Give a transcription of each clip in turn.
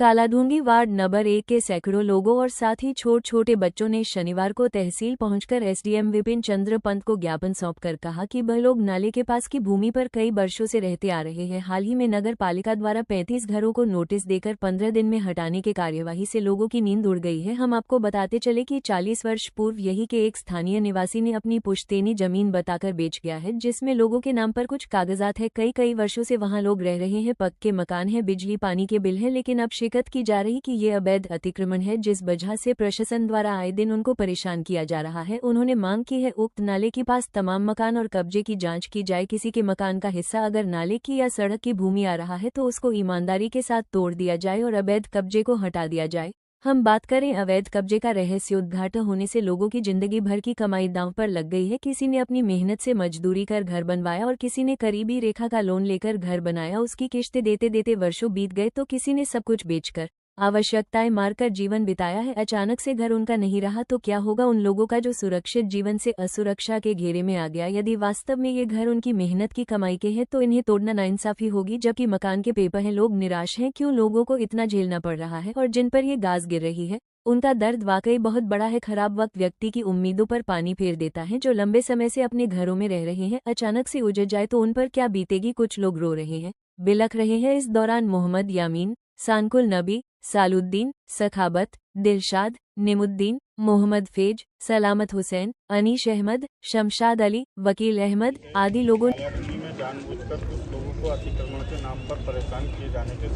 Kaladhungi ward number 1 के सैकड़ों लोगों और साथ ही छोटे बच्चों ने शनिवार को तहसील पहुंचकर एसडीएम विपिन चंद्र पंत को ज्ञापन सौंपकर कहा कि वह लोग नाले के पास की भूमि पर कई वर्षों से रहते आ रहे हैं। हाल ही में नगर पालिका द्वारा 35 घरों को नोटिस देकर 15 दिन में हटाने की कार्यवाही से लोगों की नींद उड़ गई है। हम आपको बताते चले कि 40 वर्ष पूर्व यही के एक स्थानीय निवासी ने अपनी पुश्तैनी जमीन बताकर बेच गया है, जिसमें लोगों के नाम पर कुछ कागजात है। कई वर्षों से वहां लोग रह रहे हैं, पक्के मकान है, बिजली पानी के बिल है, लेकिन अब शिकायत की जा रही कि ये अवैध अतिक्रमण है, जिस वजह से प्रशासन द्वारा आए दिन उनको परेशान किया जा रहा है। उन्होंने मांग की है उक्त नाले के पास तमाम मकान और कब्जे की जांच की जाए। किसी के मकान का हिस्सा अगर नाले की या सड़क की भूमि आ रहा है तो उसको ईमानदारी के साथ तोड़ दिया जाए और अवैध कब्जे को हटा दिया जाए। हम बात करें अवैध कब्जे का रहस्य उद्घाटन होने से लोगों की जिंदगी भर की कमाई दांव पर लग गई है। किसी ने अपनी मेहनत से मजदूरी कर घर बनवाया और किसी ने करीबी रेखा का लोन लेकर घर बनाया। उसकी किश्तें देते देते वर्षों बीत गए तो किसी ने सब कुछ बेचकर आवश्यकताएं मारकर जीवन बिताया है। अचानक से घर उनका नहीं रहा तो क्या होगा उन लोगों का जो सुरक्षित जीवन से असुरक्षा के घेरे में आ गया। यदि वास्तव में ये घर उनकी मेहनत की कमाई के हैं तो इन्हें तोड़ना नाइंसाफी होगी, जबकि मकान के पेपर हैं। लोग निराश हैं, क्यों लोगों को इतना झेलना पड़ रहा है, और जिन पर ये गाज गिर रही है उनका दर्द वाकई बहुत बड़ा है। खराब वक्त व्यक्ति की उम्मीदों पर पानी फेर देता है। जो लंबे समय से अपने घरों में रह रहे हैं, अचानक से उजड़ जाए तो उन पर क्या बीतेगी। कुछ लोग रो रहे हैं, बिलख रहे हैं। इस दौरान मोहम्मद यामीन, सानकुल नबी, सालुद्दीन, सखाबत, दिलशाद, निमुद्दीन, मोहम्मद फेज, सलामत हुसैन, अनीश अहमद, शमशाद अली, वकील अहमद आदि लोगों में जानबूझकर कुछ लोगों को अतिक्रमण के नाम पर परेशान किए जाने के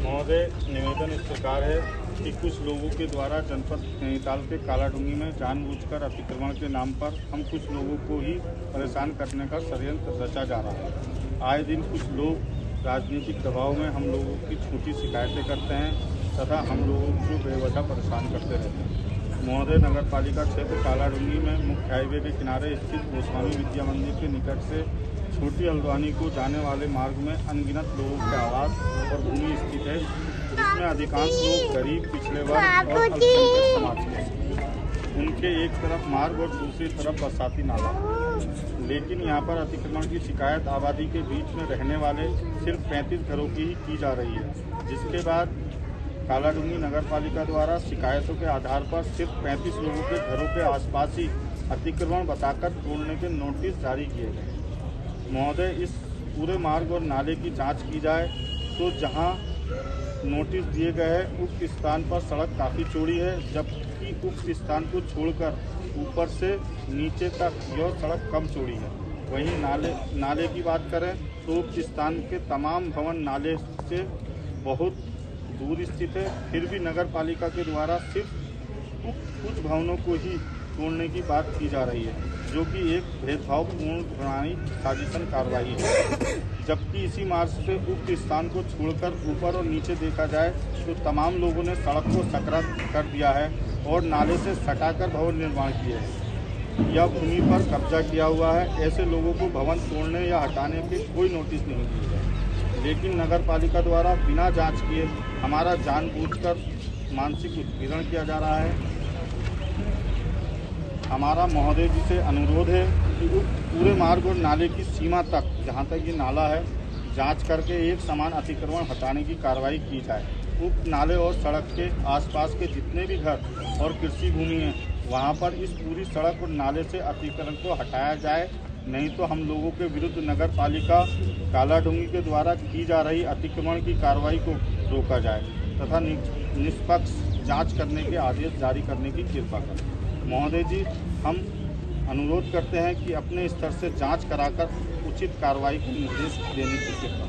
महोदय, निवेदन इस प्रकार है कि कुछ लोगों के द्वारा जनपद नैनीताल के कालाढूंगी में जानबूझकर अतिक्रमण के नाम पर हम कुछ लोगों को ही परेशान करने का षड्यंत्र रचा जा रहा है। आए दिन कुछ लोग राजनीतिक दबाव में हम लोगों की छोटी शिकायतें करते हैं तथा हम लोगों को बेवजह परेशान करते रहते हैं। महोदय, नगर पालिका क्षेत्र कालाढूंगी में मुख्य हाईवे के किनारे स्थित गोस्वामी विद्या मंदिर के निकट से छोटी हल्द्वानी को जाने वाले मार्ग में अनगिनत लोगों के आवास और भूमि स्थित है, जिसमें अधिकांश लोग गरीब, पिछड़े वर्ग और अल्पसंख्यक समाज के। उनके एक तरफ मार्ग और दूसरी तरफ बरसाती नाला, लेकिन यहाँ पर अतिक्रमण की शिकायत आबादी के बीच में रहने वाले सिर्फ 35 घरों की ही की जा रही है, जिसके बाद कालाढूंगी नगर पालिका द्वारा शिकायतों के आधार पर सिर्फ 35 लोगों के घरों के आसपास ही अतिक्रमण बताकर तोड़ने के नोटिस जारी किए गए। महोदय, इस पूरे मार्ग और नाले की जांच की जाए तो जहां नोटिस दिए गए हैं उक्त स्थान पर सड़क काफ़ी चौड़ी है, जबकि उक्त स्थान को छोड़कर ऊपर से नीचे तक यह सड़क कम चौड़ी है। वहीं नाले की बात करें तो उक्त स्थान के तमाम भवन नाले से बहुत दूर स्थित है, फिर भी नगर पालिका के द्वारा सिर्फ कुछ भवनों को ही तोड़ने की बात की जा रही है, जो कि एक भेदभावपूर्ण प्रणाली साजिशन कार्रवाई है। जबकि इसी मार्ग से उक्त स्थान को छोड़कर ऊपर और नीचे देखा जाए तो तमाम लोगों ने सड़क को सकरा कर दिया है और नाले से सटाकर भवन निर्माण किए हैं। यह भूमि पर कब्जा किया हुआ है। ऐसे लोगों को भवन तोड़ने या हटाने के कोई नोटिस नहीं दिए गए, लेकिन नगर पालिका द्वारा बिना जांच किए हमारा जानबूझकर मानसिक उत्पीड़न किया जा रहा है। हमारा महोदय जी से अनुरोध है कि पूरे मार्ग और नाले की सीमा तक, जहां तक ये नाला है, जांच करके एक समान अतिक्रमण हटाने की कार्रवाई की जाए। उक्त नाले और सड़क के आसपास के जितने भी घर और कृषि भूमि है, वहां पर इस पूरी सड़क और नाले से अतिक्रमण को हटाया जाए, नहीं तो हम लोगों के विरुद्ध नगर पालिका कालाढूंगी के द्वारा की जा रही अतिक्रमण की कार्रवाई को रोका जाए तथा निष्पक्ष जांच करने के आदेश जारी करने की कृपा करें। महोदय जी, हम अनुरोध करते हैं कि अपने स्तर से जांच कराकर उचित कार्रवाई को निर्देश देने की कृपा।